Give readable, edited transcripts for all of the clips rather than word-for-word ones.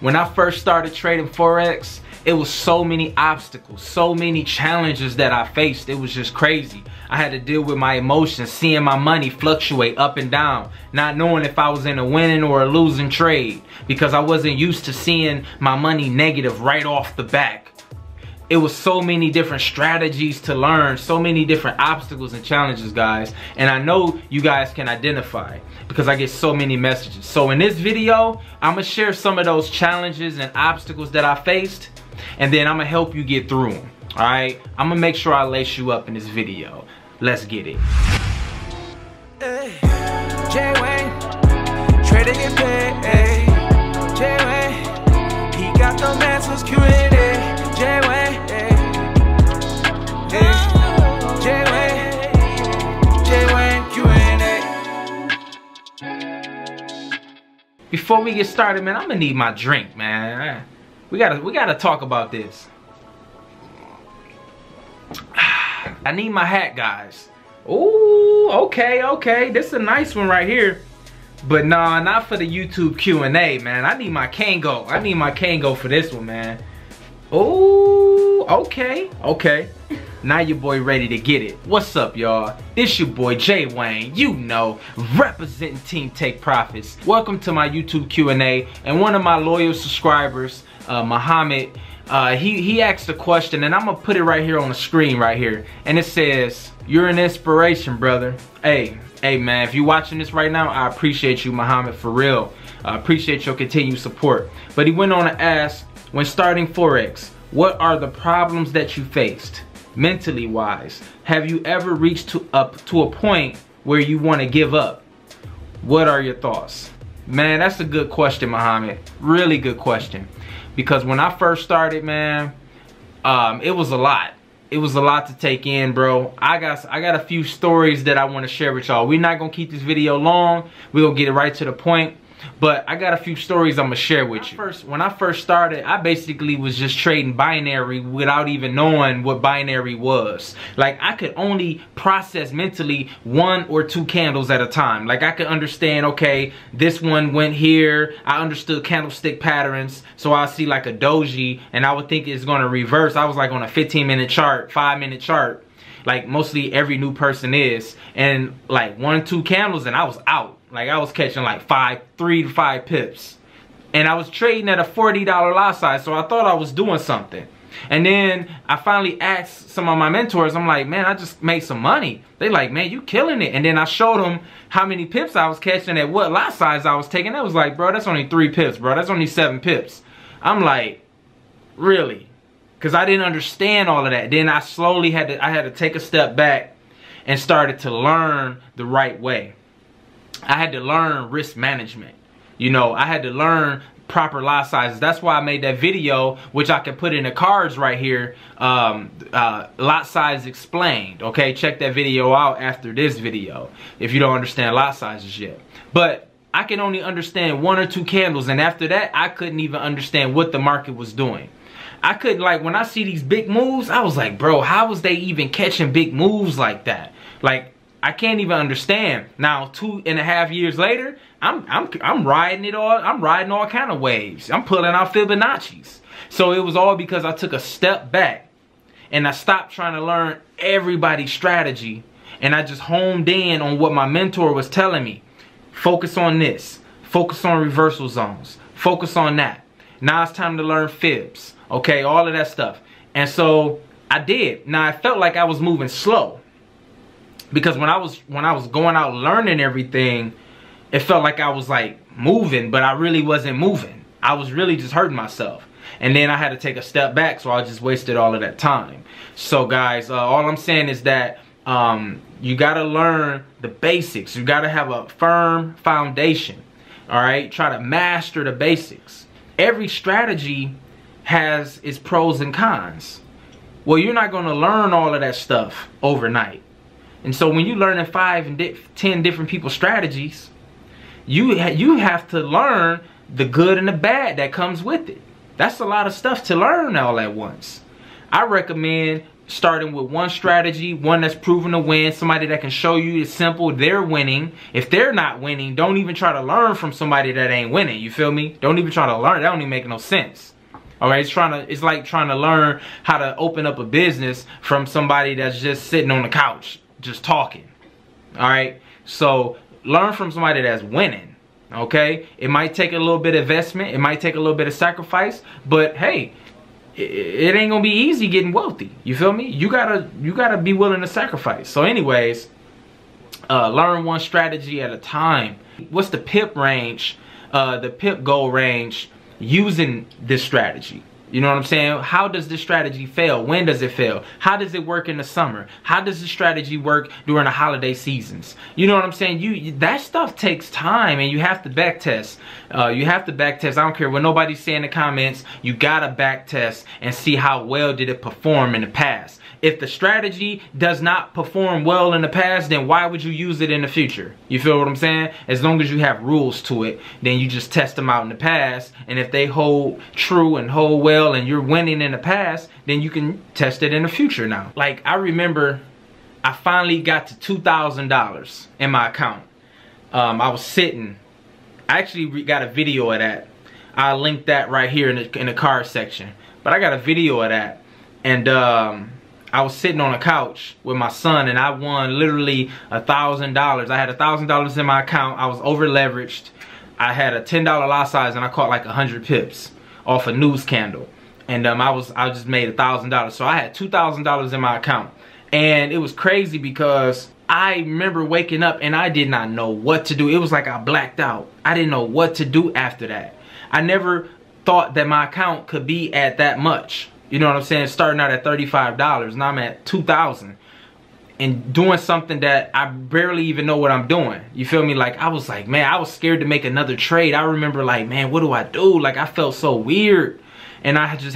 When I first started trading Forex, it was so many obstacles, so many challenges that I faced. It was just crazy. I had to deal with my emotions, seeing my money fluctuate up and down, not knowing if I was in a winning or a losing trade, because I wasn't used to seeing my money negative right off the back. It was so many different strategies to learn, so many different obstacles and challenges, guys. And I know you guys can identify because I get so many messages. So in this video, I'm gonna share some of those challenges and obstacles that I faced, and then I'm gonna help you get through them, all right? I'm gonna make sure I lace you up in this video. Let's get it. Hey, J-Wayne, trading and pay. J-Wayne, he got the answers, Q&A. J-Wayne, J-Wayne, Q&A. Before we get started, man, I'm gonna need my drink, man. We gotta talk about this. I need my hat, guys. Ooh, okay. This is a nice one right here. But nah, not for the YouTube Q&A, man. I need my Kango. I need my Kango for this one, man. Ooh, okay. Now your boy ready to get it. What's up, y'all? This your boy J-Wayne, you know, representing Team Take Profits. Welcome to my YouTube Q&A, and one of my loyal subscribers, Muhammad, he asked a question, and I'm gonna put it right here on the screen right here, and it says, "You're an inspiration, brother." Hey man, if you're watching this right now, I appreciate you, Muhammad, for real. I appreciate your continued support. But he went on to ask, when starting Forex, what are the problems that you faced, mentally wise? Have you ever reached up to a point where you want to give up? What are your thoughts? Man, that's a good question, Muhammad. Really good question. Because when I first started, man, it was a lot. It was a lot to take in, bro. I got a few stories that I want to share with y'all. We're not going to keep this video long. We're going to get it right to the point. But I got a few stories I'm going to share with you. When I first started, I basically was just trading binary without even knowing what binary was. Like, I could only process mentally 1 or 2 candles at a time. Like, I could understand, okay, this one went here. I understood candlestick patterns. So I see like a doji, and I would think it's going to reverse. I was like on a 15-minute chart, 5-minute chart, like mostly every new person is. And like 1 or 2 candles, and I was out. Like, I was catching like 3 to 5 pips. And I was trading at a $40 lot size, so I thought I was doing something. And then I finally asked some of my mentors, I'm like, man, I just made some money. They like, man, you killing it. And then I showed them how many pips I was catching at what lot size I was taking. That was like, bro, that's only 3 pips, bro. That's only 7 pips. I'm like, really? Because I didn't understand all of that. Then I slowly had to take a step back and started to learn the right way. I had to learn risk management. You know, I had to learn proper lot sizes. That's why I made that video, which I can put in the cards right here, lot size explained. Okay, check that video out after this video if you don't understand lot sizes yet. But I can only understand 1 or 2 candles, and after that, I couldn't even understand what the market was doing. I couldn't, like, when I see these big moves, I was like, bro, how was they even catching big moves like that? Like, I can't even understand. Now, 2.5 years later, I'm riding it all. I'm riding all kind of waves. I'm pulling out Fibonacci's. So it was all because I took a step back and I stopped trying to learn everybody's strategy, and I just homed in on what my mentor was telling me. Focus on this. Focus on reversal zones. Focus on that. Now it's time to learn fibs. Okay, all of that stuff. And so I did. Now I felt like I was moving slow. Because when I was going out learning everything, it felt like I was like moving, but I really wasn't moving. I was really just hurting myself. And then I had to take a step back, so I just wasted all of that time. So guys, all I'm saying is that you gotta learn the basics. You gotta have a firm foundation. All right, try to master the basics. Every strategy has its pros and cons. Well, you're not gonna learn all of that stuff overnight. And so when you're learning 5 and 10 different people's strategies, you have to learn the good and the bad that comes with it. That's a lot of stuff to learn all at once. I recommend starting with one strategy, one that's proven to win, somebody that can show you it's simple, they're winning. If they're not winning, don't even try to learn from somebody that ain't winning. You feel me? Don't even try to learn. That don't even make no sense. All right, it's like trying to learn how to open up a business from somebody that's just sitting on the couch, just talking. All right, so learn from somebody that's winning. Okay, it might take a little bit of investment, it might take a little bit of sacrifice, but hey, it ain't gonna be easy getting wealthy. You feel me? You gotta be willing to sacrifice. So anyways, learn one strategy at a time. What's the pip range, the pip goal range using this strategy? You know what I'm saying? How does this strategy fail? When does it fail? How does it work in the summer? How does this strategy work during the holiday seasons? You know what I'm saying? That stuff takes time, and you have to back test. You have to back test. I don't care what nobody's saying in the comments. You gotta back test and see how well did it perform in the past. If the strategy does not perform well in the past, then why would you use it in the future? You feel what I'm saying? As long as you have rules to it, then you just test them out in the past. And if they hold true and hold well and you're winning in the past, then you can test it in the future now. Like, I remember I finally got to $2,000 in my account. I was sitting. I actually got a video of that. I'll link that right here in the card section. But I got a video of that. And I was sitting on a couch with my son, and I won literally $1,000. I had $1,000 in my account. I was over leveraged. I had a $10 lot size, and I caught like 100 pips off a news candle. And I just made $1,000. So I had $2,000 in my account, and it was crazy because I remember waking up and I did not know what to do. It was like I blacked out. I didn't know what to do after that. I never thought that my account could be at that much. You know what I'm saying? Starting out at $35, now I'm at $2,000. And doing something that I barely even know what I'm doing. You feel me? Like, I was like, man, I was scared to make another trade. I remember like, man, what do I do? Like, I felt so weird. And I just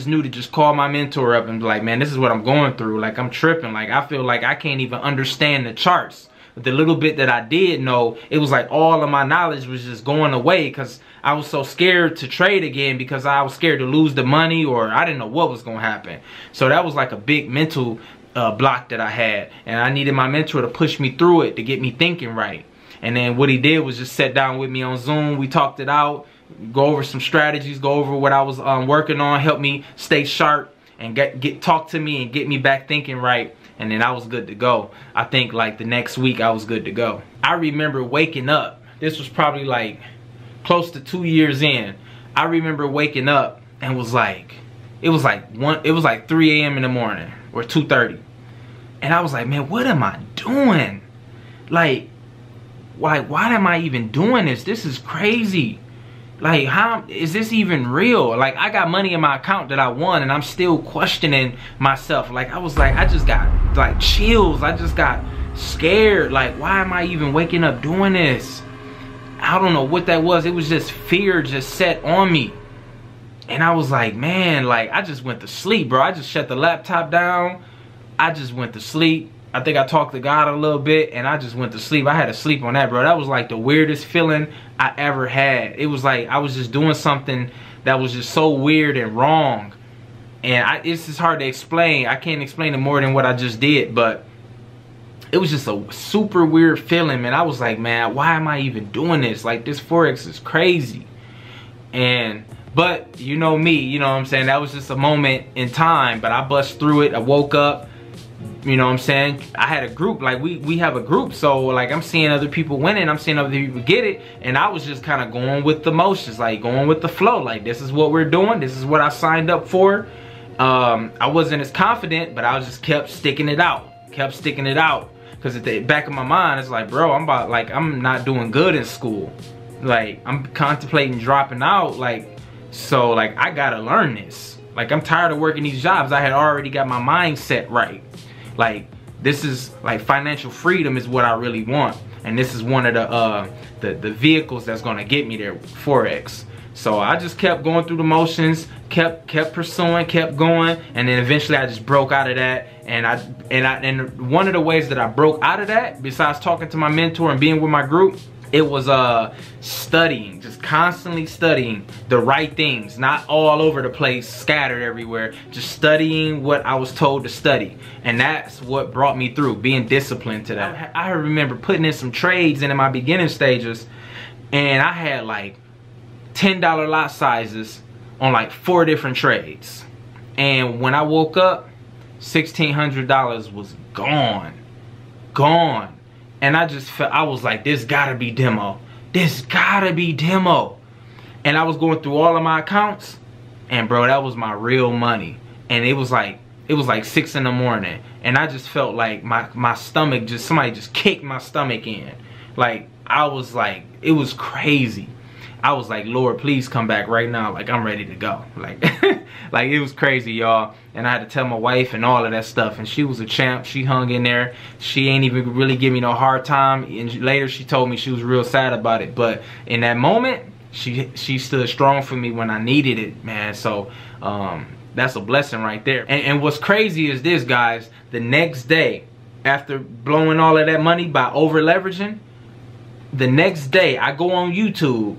knew to just call my mentor up and be like, man, this is what I'm going through. Like, I'm tripping. Like, I feel like I can't even understand the charts. But the little bit that I did know, it was like all of my knowledge was just going away because I was so scared to trade again because I was scared to lose the money, or I didn't know what was going to happen. So that was like a big mental block that I had. And I needed my mentor to push me through it, to get me thinking right. And then what he did was just sit down with me on Zoom. We talked it out, go over some strategies, go over what I was working on, help me stay sharp, and talk to me and get me back thinking right. And then I was good to go. I think like the next week I was good to go. I remember waking up. This was probably like close to 2 years in. I remember waking up and was like, it was like 3 a.m. in the morning or 2:30. And I was like, man, what am I doing? Like, why am I even doing this? This is crazy. Like, how is this even real? Like, I got money in my account that I won, and I'm still questioning myself. Like, I was like, I just got like chills. I just got scared. Like, why am I even waking up doing this? I don't know what that was. It was just fear just set on me. And I was like, man, like, I just went to sleep, bro. I just shut the laptop down. I just went to sleep. I think I talked to God a little bit, and I just went to sleep. I had to sleep on that, bro. That was like the weirdest feeling I ever had. It was like I was just doing something that was just so weird and wrong. And it's just hard to explain. I can't explain it more than what I just did, but it was just a super weird feeling, man. I was like, man, why am I even doing this? Like, this Forex is crazy. But you know me, you know what I'm saying? That was just a moment in time, but I bust through it. I woke up. You know what I'm saying? I had a group, like we have a group, so like I'm seeing other people winning, I'm seeing other people get it, and I was just kind of going with the motions, like going with the flow, like this is what we're doing, this is what I signed up for. I wasn't as confident, but I just kept sticking it out, because at the back of my mind, it's like, bro, I'm not doing good in school, like I'm contemplating dropping out, like, so like I gotta learn this. Like, I'm tired of working these jobs. I had already got my mindset right. Like, this is like financial freedom is what I really want, and this is one of the vehicles that's gonna get me there, Forex. So I just kept going through the motions, kept pursuing, kept going, and then eventually I just broke out of that. And one of the ways that I broke out of that, besides talking to my mentor and being with my group, it was studying, just constantly studying the right things, not all over the place, scattered everywhere, just studying what I was told to study. And that's what brought me through, being disciplined to that. I remember putting in some trades in my beginning stages, and I had like $10 lot sizes on like 4 different trades. And when I woke up, $1,600 was gone. And I just felt, I was like, this gotta be demo. This gotta be demo. And I was going through all of my accounts, and bro, that was my real money. And it was like 6 in the morning, and I just felt like my stomach, just somebody just kicked my stomach in. Like, I was like, it was crazy. I was like, Lord, please come back right now. Like, I'm ready to go. Like, like it was crazy, y'all. And I had to tell my wife and all of that stuff. And she was a champ. She hung in there. She ain't even really give me no hard time. And later she told me she was real sad about it. But in that moment, she stood strong for me when I needed it, man. So that's a blessing right there. And what's crazy is this, guys. The next day, after blowing all of that money by over leveraging, the next day I go on YouTube,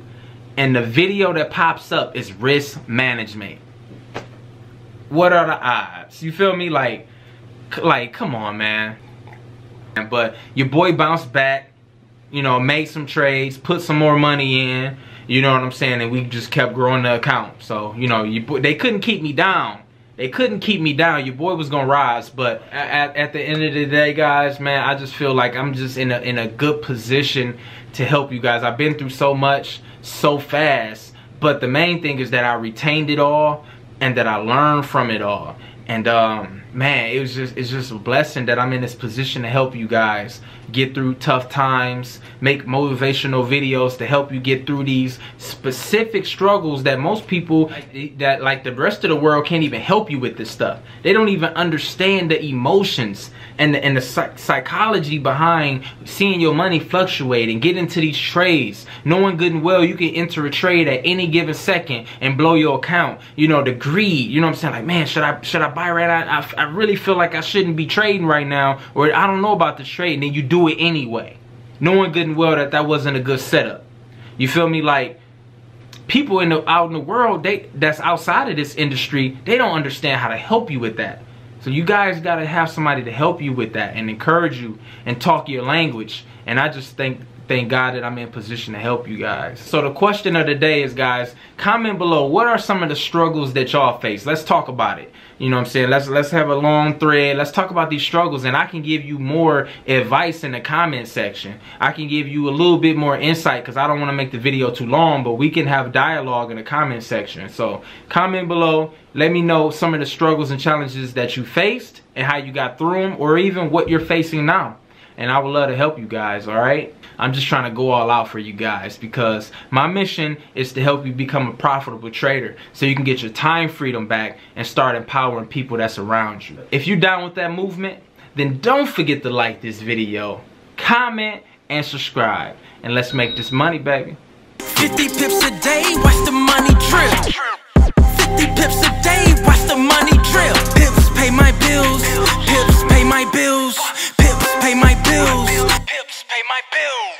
and the video that pops up is risk management. What are the odds? You feel me? Like come on, man. But your boy bounced back, you know, made some trades, put some more money in, you know what I'm saying? And we just kept growing the account. So, you know, they couldn't keep me down. They couldn't keep me down. Your boy was gonna rise. But at the end of the day, guys, man, I just feel like I'm just in a good position to help you guys. I've been through so much so fast, but the main thing is that I retained it all and that I learned from it all. And man, it's just a blessing that I'm in this position to help you guys get through tough times, make motivational videos to help you get through these specific struggles that most people, that like the rest of the world, can't even help you with this stuff. They don't even understand the emotions and the psychology behind seeing your money fluctuate and get into these trades, knowing good and well you can enter a trade at any given second and blow your account. You know, the greed, you know what I'm saying? Like, man, should I buy right now? I really feel like I shouldn't be trading right now, or I don't know about this trade, and then you do it anyway, knowing good and well that that wasn't a good setup. You feel me? Like, people out in the world, that's outside of this industry, they don't understand how to help you with that. So you guys got to have somebody to help you with that and encourage you and talk your language. And I just thank God that I'm in position to help you guys. So the question of the day is, guys, comment below, what are some of the struggles that y'all face? Let's talk about it. You know what I'm saying? Let's have a long thread. Let's talk about these struggles, and I can give you more advice in the comment section. I can give you a little bit more insight, because I don't want to make the video too long, but we can have dialogue in the comment section. So comment below. Let me know some of the struggles and challenges that you faced and how you got through them, or even what you're facing now. And I would love to help you guys, all right? I'm just trying to go all out for you guys, because my mission is to help you become a profitable trader so you can get your time freedom back and start empowering people that's around you. If you're down with that movement, then don't forget to like this video, comment, and subscribe. And let's make this money, baby. 50 pips a day, watch the money drip. 50 pips a day, watch the money drip. Pips pay my bills, pips pay my bills, pips pay my bills, pips pay my bills.